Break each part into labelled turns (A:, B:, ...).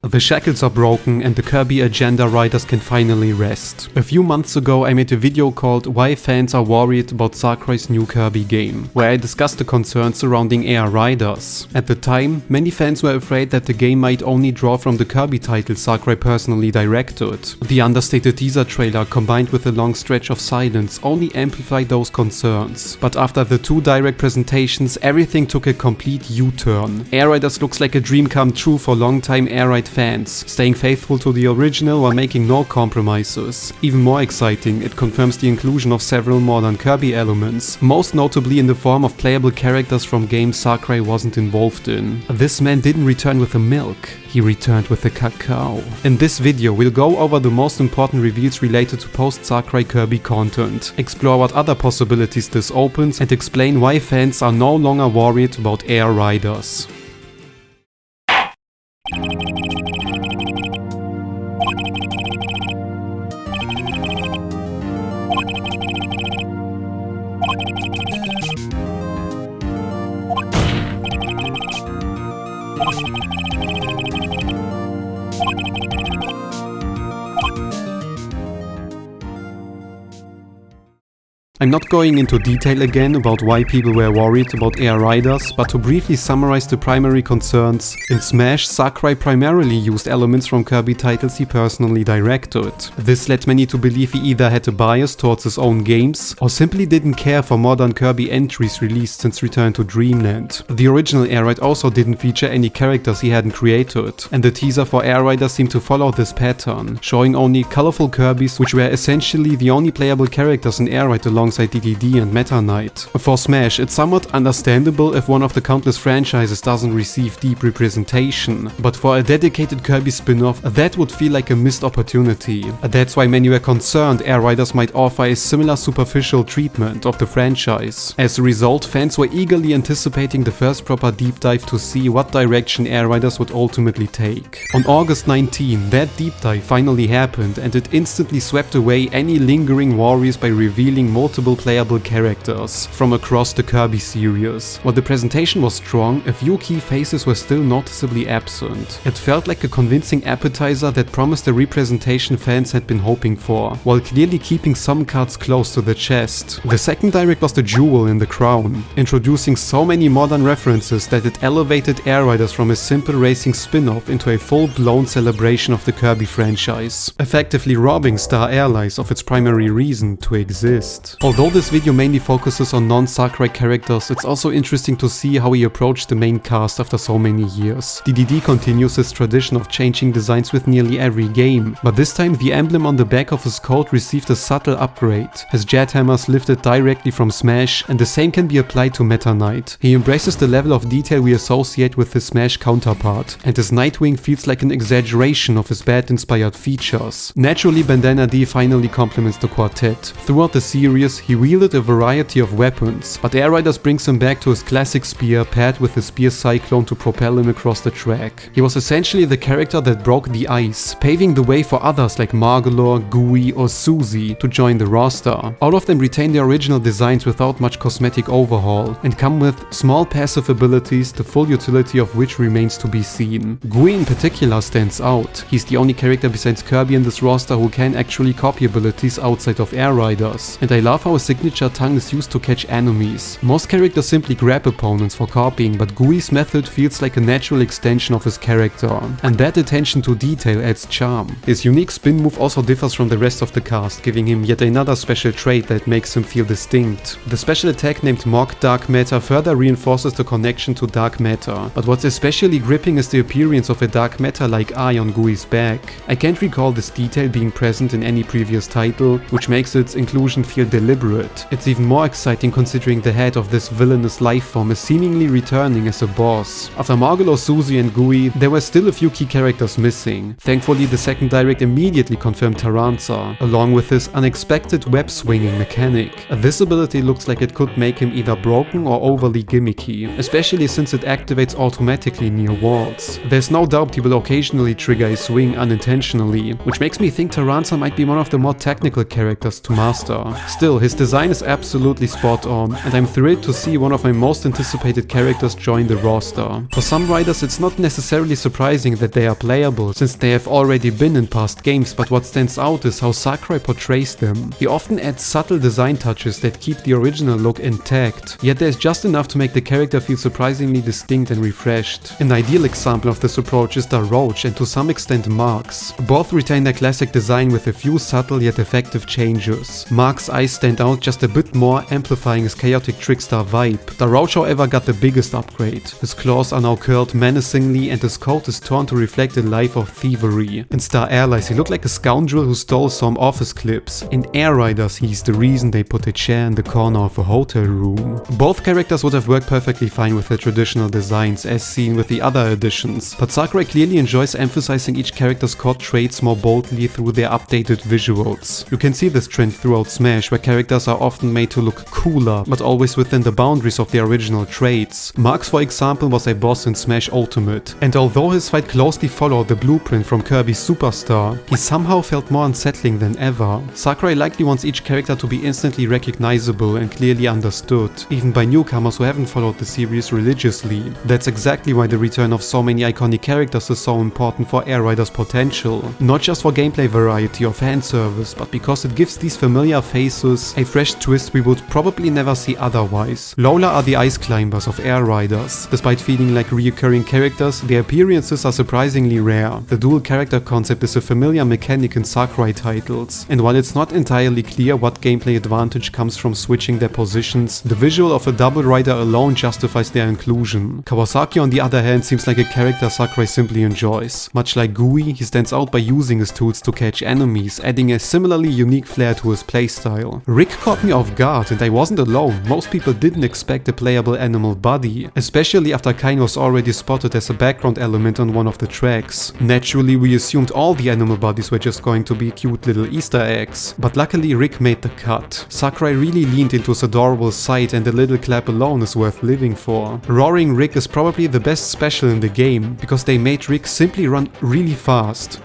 A: The shackles are broken and the Kirby agenda riders can finally rest. A few months ago I made a video called Why Fans Are Worried About Sakurai's new Kirby game, where I discussed the concerns surrounding AI riders. At the time, many fans were afraid that the game might only draw from the Kirby title Sakurai personally directed. The understated teaser trailer combined with a long stretch of silence only amplified those concerns. But after the two direct presentations, everything took a complete U-turn. AI Riders looks like a dream come true for longtime AI Ride fans, staying faithful to the original while making no compromises. Even more exciting, it confirms the inclusion of several modern Kirby elements, most notably in the form of playable characters from games Sakurai wasn't involved in. This man didn't return with the milk, he returned with the cacao. In this video we'll go over the most important reveals related to post-Sakurai Kirby content, explore what other possibilities this opens, and explain why fans are no longer worried about AI riders. I'm not going into detail again about why people were worried about AI riders, but to briefly summarize the primary concerns, in Smash, Sakurai primarily used elements from Kirby titles he personally directed. This led many to believe he either had a bias towards his own games, or simply didn't care for modern Kirby entries released since Return to Dreamland. The original AI Ride also didn't feature any characters he hadn't created, and the teaser for AI Riders seemed to follow this pattern, showing only colorful Kirbys, which were essentially the only playable characters in AI Ride alongside DDD and Meta Knight. For Smash, it's somewhat understandable if one of the countless franchises doesn't receive deep representation, but for a dedicated Kirby spin-off, that would feel like a missed opportunity. That's why many were concerned AI Riders might offer a similar superficial treatment of the franchise. As a result, fans were eagerly anticipating the first proper deep dive to see what direction AI Riders would ultimately take. On August 19, that deep dive finally happened, and it instantly swept away any lingering worries by revealing multiple playable characters from across the Kirby series. While the presentation was strong, a few key faces were still noticeably absent. It felt like a convincing appetizer that promised the representation fans had been hoping for, while clearly keeping some cards close to the chest. The second direct was the jewel in the crown, introducing so many modern references that it elevated AI Riders from a simple racing spin-off into a full-blown celebration of the Kirby franchise, effectively robbing Star Allies of its primary reason to exist. Although this video mainly focuses on non-Sakurai characters, it's also interesting to see how he approached the main cast after so many years. DDD continues his tradition of changing designs with nearly every game, but this time the emblem on the back of his coat received a subtle upgrade. His jet hammers lifted directly from Smash, and the same can be applied to Meta Knight. He embraces the level of detail we associate with his Smash counterpart, and his Nightwing feels like an exaggeration of his bad-inspired features. Naturally, Bandana D finally complements the quartet. Throughout the series, he wielded a variety of weapons, but AI Riders brings him back to his classic spear paired with the spear cyclone to propel him across the track. He was essentially the character that broke the ice, paving the way for others like Margalore, Gooey or Suzy to join the roster. All of them retain their original designs without much cosmetic overhaul, and come with small passive abilities, the full utility of which remains to be seen. Gooey in particular stands out. He's the only character besides Kirby in this roster who can actually copy abilities outside of AI Riders, and I love how his signature tongue is used to catch enemies. Most characters simply grab opponents for copying, but Gooey's method feels like a natural extension of his character, and that attention to detail adds charm. His unique spin move also differs from the rest of the cast, giving him yet another special trait that makes him feel distinct. The special attack named Mock Dark Matter further reinforces the connection to dark matter, but what's especially gripping is the appearance of a dark matter-like eye on Gooey's back. I can't recall this detail being present in any previous title, which makes its inclusion feel deliberate. It's even more exciting considering the head of this villainous lifeform is seemingly returning as a boss. After Margalore, Suzy and Gooey, there were still a few key characters missing. Thankfully, the second direct immediately confirmed Taranza, along with his unexpected web-swinging mechanic. This ability looks like it could make him either broken or overly gimmicky, especially since it activates automatically near walls. There's no doubt he will occasionally trigger a swing unintentionally, which makes me think Taranza might be one of the more technical characters to master. Still, his design is absolutely spot on, and I'm thrilled to see one of my most anticipated characters join the roster. For some riders it's not necessarily surprising that they are playable, since they have already been in past games, but what stands out is how Sakurai portrays them. He often adds subtle design touches that keep the original look intact, yet there's just enough to make the character feel surprisingly distinct and refreshed. An ideal example of this approach is Roach and to some extent Mark's. Both retain their classic design with a few subtle yet effective changes. Mark's eyes stand out just a bit more, amplifying his chaotic trickster vibe. Roach however got the biggest upgrade. His claws are now curled menacingly and his coat is torn to reflect a life of thievery. In Star Allies he looked like a scoundrel who stole some office clips. In Air Riders he's the reason they put a chair in the corner of a hotel room. Both characters would have worked perfectly fine with the traditional designs as seen with the other additions, but Sakurai clearly enjoys emphasizing each character's core traits more boldly through their updated visuals. You can see this trend throughout Smash, where characters are often made to look cooler, but always within the boundaries of their original traits. Marx, for example, was a boss in Smash Ultimate, and although his fight closely followed the blueprint from Kirby's Superstar, he somehow felt more unsettling than ever. Sakurai likely wants each character to be instantly recognizable and clearly understood, even by newcomers who haven't followed the series religiously. That's exactly why the return of so many iconic characters is so important for Air Riders' potential. Not just for gameplay variety or fan service, but because it gives these familiar faces a fresh twist we would probably never see otherwise. Lola are the ice climbers of Air Riders. Despite feeling like reoccurring characters, their appearances are surprisingly rare. The dual character concept is a familiar mechanic in Sakurai titles, and while it's not entirely clear what gameplay advantage comes from switching their positions, the visual of a double rider alone justifies their inclusion. Kawasaki on the other hand seems like a character Sakurai simply enjoys. Much like Gui, he stands out by using his tools to catch enemies, adding a similarly unique flair to his playstyle. Rick caught me off guard and I wasn't alone. Most people didn't expect a playable animal body, especially after Kain was already spotted as a background element on one of the tracks. Naturally we assumed all the animal bodies were just going to be cute little Easter eggs, but luckily Rick made the cut. Sakurai really leaned into his adorable side and a little clap alone is worth living for. Roaring Rick is probably the best special in the game, because they made Rick simply run really fast.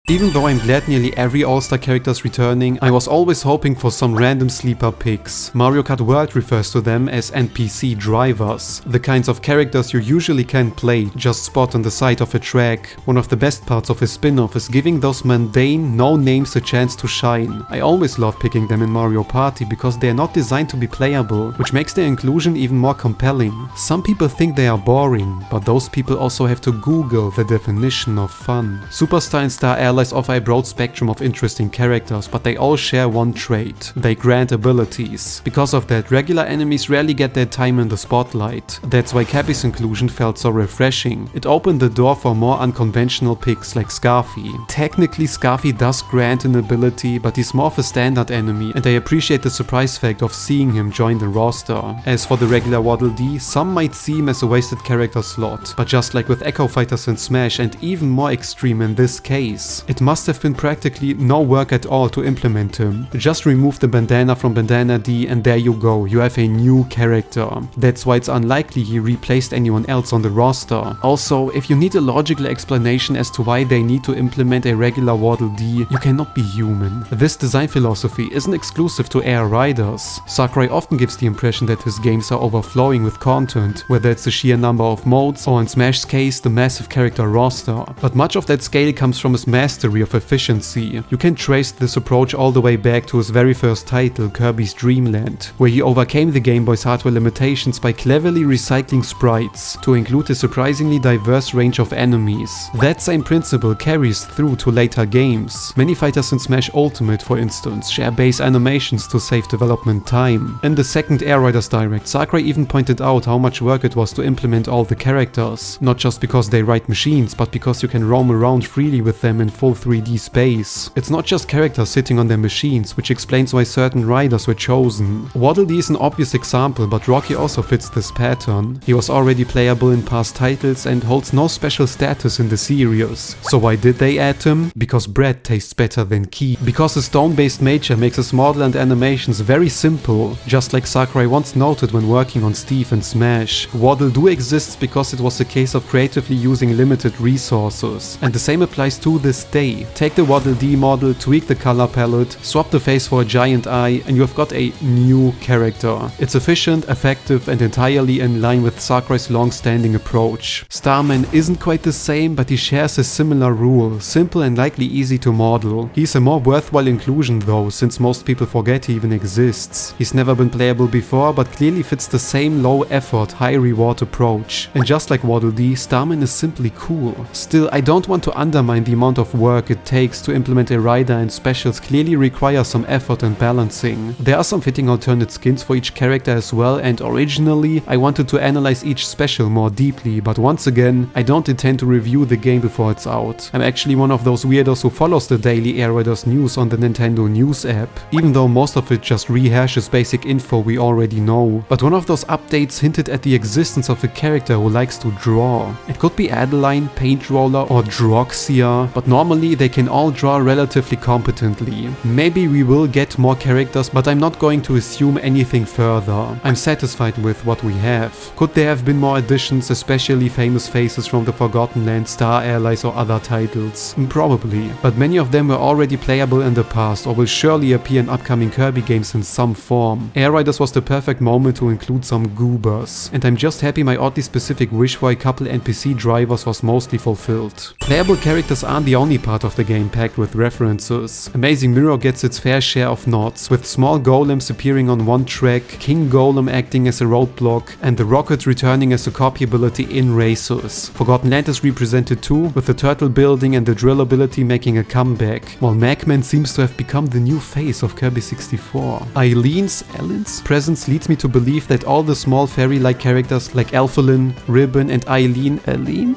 A: Even though I'm glad nearly every All-Star character is returning, I was always hoping for some random sleeper picks. Mario Kart World refers to them as NPC drivers, the kinds of characters you usually can't play, just spot on the side of a track. One of the best parts of a spin-off is giving those mundane, no names a chance to shine. I always love picking them in Mario Party because they are not designed to be playable, which makes their inclusion even more compelling. Some people think they are boring, but those people also have to Google the definition of fun. Superstar and Star Allies offer a broad spectrum of interesting characters, but they all share one trait: they grant abilities. Because of that, regular enemies rarely get their time in the spotlight. That's why Cappy's inclusion felt so refreshing. It opened the door for more unconventional picks like Scarfy. Technically, Scarfy does grant an ability, but he's more of a standard enemy, and I appreciate the surprise fact of seeing him join the roster. As for the regular Waddle Dee, some might see him as a wasted character slot, but just like with Echo Fighters in Smash, and even more extreme in this case, it must have been practically no work at all to implement him. Just remove the bandana from Bandana D and there you go, you have a new character. That's why it's unlikely he replaced anyone else on the roster. Also, if you need a logical explanation as to why they need to implement a regular Waddle Dee, you cannot be human. This design philosophy isn't exclusive to Air Riders. Sakurai often gives the impression that his games are overflowing with content, whether it's the sheer number of modes or in Smash's case the massive character roster. But much of that scale comes from his mastery of efficiency. You can trace this approach all the way back to his very first title, Kirby's Dream Land, where he overcame the Game Boy's hardware limitations by cleverly recycling sprites to include a surprisingly diverse range of enemies. That same principle carries through to later games. Many fighters in Smash Ultimate, for instance, share base animations to save development time. In the second Air Riders Direct, Sakurai even pointed out how much work it was to implement all the characters, not just because they ride machines, but because you can roam around freely with them in full 3D space. It's not just characters sitting on their machines, which explains why certain riders were chosen. Waddle Dee is an obvious example, but Rocky also fits this pattern. He was already playable in past titles and holds no special status in the series. So why did they add him? Because bread tastes better than key. Because his stone-based nature makes his model and animations very simple, just like Sakurai once noted when working on Steve and Smash. Waddle Doo exists because it was a case of creatively using limited resources, and the same applies to this day. Take the Waddle Dee model, tweak the color palette, swap the face for a giant eye, and you've got a new character. It's efficient, effective, and entirely in line with Sakurai's long-standing approach. Starman isn't quite the same, but he shares a similar rule, simple and likely easy to model. He's a more worthwhile inclusion though, since most people forget he even exists. He's never been playable before, but clearly fits the same low-effort, high-reward approach. And just like Waddle Dee, Starman is simply cool. Still, I don't want to undermine the amount of work it takes to implement a rider, and specials clearly require some effort and balancing. There are some fitting alternate skins for each character as well, and originally I wanted to analyze each special more deeply, but once again, I don't intend to review the game before it's out. I'm actually one of those weirdos who follows the daily Air Riders news on the Nintendo News app, even though most of it just rehashes basic info we already know. But one of those updates hinted at the existence of a character who likes to draw. It could be Adeline, Paint Roller, or Droxia, but normally they can all draw relatively competently. Maybe we will get more characters, but I'm not going to assume anything further. I'm satisfied with what we have. Could there have been more additions, especially famous faces from the Forgotten Land, Star Allies, or other titles? Probably, but many of them were already playable in the past or will surely appear in upcoming Kirby games in some form. Air Riders was the perfect moment to include some goobers, and I'm just happy my oddly specific wish for a couple NPC drivers was mostly fulfilled. Playable characters aren't the only part of the game packed with references. Amazing Mirror gets its fair share of nods, with small golems appearing on one track, King Golem acting as a roadblock, and the rocket returning as a copy ability in races. Forgotten Land is represented too, with the turtle building and the drill ability making a comeback, while Magman seems to have become the new face of Kirby 64. Eileen's presence leads me to believe that all the small fairy-like characters like Alphalin, Ribbon, and Eileen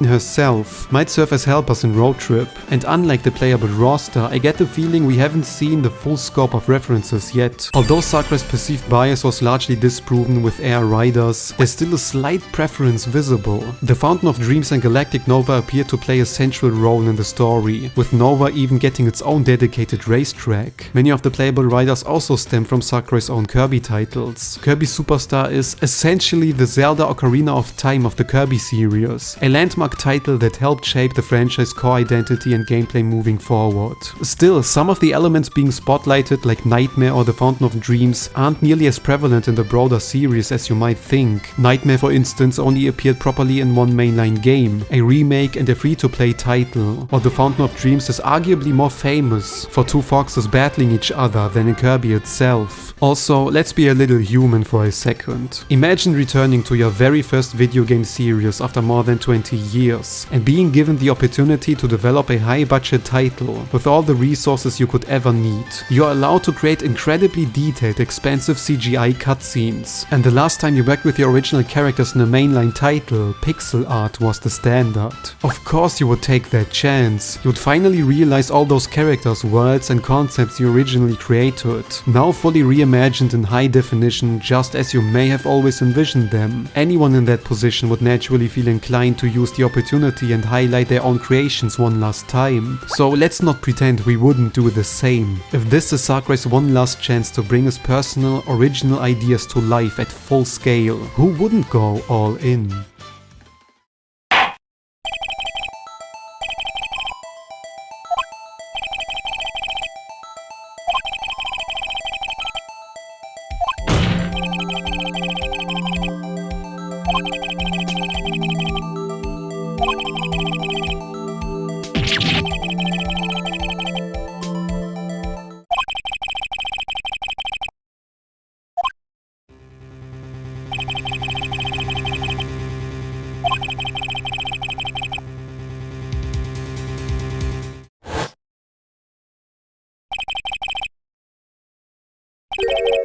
A: herself might serve as helpers in Road Trip, and unlike the playable roster, I get the feeling we haven't seen the full scope of references yet. Although Sakurai's perceived bias was largely disproven with Air Riders, there's still a slight preference visible. The Fountain of Dreams and Galactic Nova appear to play a central role in the story, with Nova even getting its own dedicated racetrack. Many of the playable riders also stem from Sakurai's own Kirby titles. Kirby Superstar is essentially the Zelda Ocarina of Time of the Kirby series, a landmark title that helped shape the franchise core identity and gameplay moving forward. Still, some of the elements being spotlighted, like Nightmare or the Fountain of Dreams, aren't nearly as prevalent in the broader series as you might think. Nightmare, for instance, only appeared properly in one mainline game, a remake and a free-to-play title, while the Fountain of Dreams is arguably more famous for two foxes battling each other than in Kirby itself. Also, let's be a little human for a second. Imagine returning to your very first video game series after more than 20 years and being given the opportunity to develop a high-budget title with all the resources you could ever need. You're allowed to create incredibly detailed, expensive CGI cutscenes, and the last time you worked with your original characters in a mainline title, pixel art was the standard. Of course you would take that chance. You'd finally realize all those characters, worlds, and concepts you originally created, now fully reimagined in high definition, just as you may have always envisioned them. Anyone in that position would naturally feel inclined to use the opportunity and highlight their own creations one last time. So let's not pretend we wouldn't do the same. If this is Sakurai's one last chance to bring his personal, original ideas to life at full scale, who wouldn't go all in?
B: You